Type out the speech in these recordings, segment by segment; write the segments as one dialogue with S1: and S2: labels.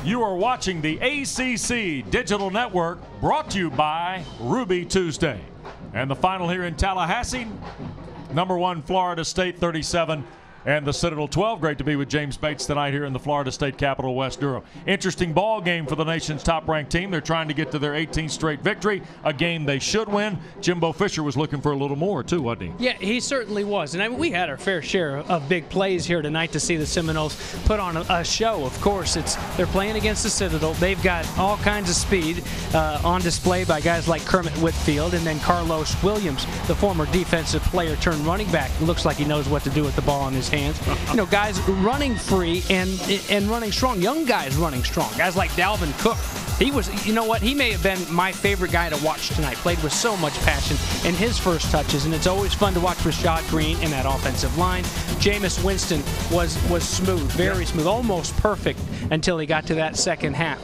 S1: You are watching the ACC Digital Network, brought to you by Ruby Tuesday. And the final here in Tallahassee, #1 Florida State 37 and the Citadel 12. Great to be with James Bates tonight here in the Florida State capital, West Durham. Interesting ball game for the nation's top-ranked team. They're trying to get to their 18th straight victory, a game they should win. Jimbo Fisher was looking for a little more, too, wasn't he?
S2: Yeah, he certainly was. And I mean, we had our fair share of big plays here tonight to see the Seminoles put on a show. Of course, they're playing against the Citadel. They've got all kinds of speed on display by guys like Kermit Whitfield, and then Carlos Williams, the former defensive player turned running back. Looks like he knows what to do with the ball in his hands. You know, guys running free and running strong. Young guys running strong. Guys like Dalvin Cook. He was, you know what, he may have been my favorite guy to watch tonight. Played with so much passion in his first touches, and it's always fun to watch Rashad Green in that offensive line. Jameis Winston was smooth, very smooth, almost perfect until he got to that second half.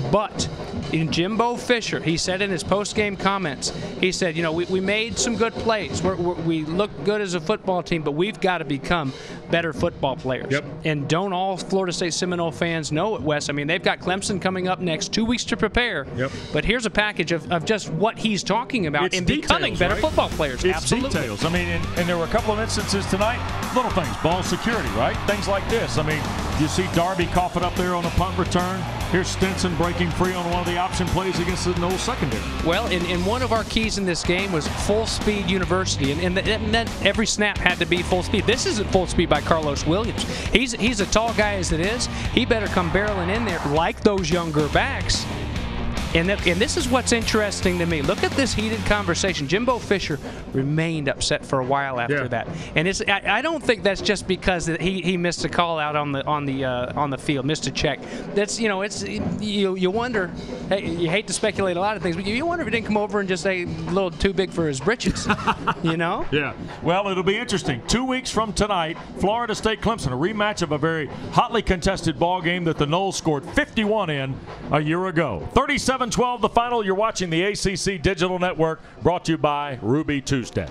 S2: But in Jimbo Fisher, he said in his post-game comments, he said, you know, we made some good plays. We look good as a football team, but we've got to become better football players.
S1: Yep.
S2: And don't all Florida State Seminole fans know it, Wes? I mean, they've got Clemson coming up next, 2 weeks to prepare.
S1: Yep.
S2: But here's a package of just what he's talking about
S1: It's
S2: in
S1: details,
S2: becoming better
S1: right?
S2: football players.
S1: It's
S2: Absolutely.
S1: details. I mean, and there were a couple of instances tonight, little things, ball security, right? Things like this. I mean, you see Darby coughing up there on a punt return. Here's Stinson breaking free on one of the option plays against the Noel secondary.
S2: Well, and one of our keys in this game was full speed university, and that meant every snap had to be full speed. This isn't full speed by Carlos Williams. He's a tall guy as it is. He better come barreling in there like those younger backs. And this is what's interesting to me. Look at this heated conversation. Jimbo Fisher remained upset for a while after that, and I don't think that's just because he missed a call out on the field, missed a check. That's, you know, it's you wonder. Hey, you hate to speculate a lot of things, but you wonder if he didn't come over and just say a little too big for his britches. You know?
S1: Yeah. Well, it'll be interesting. 2 weeks from tonight, Florida State Clemson, a rematch of a very hotly contested ball game that the Noles scored 51 in a year ago. 37-12 the final. You're watching the ACC Digital Network, brought to you by Ruby Tuesday.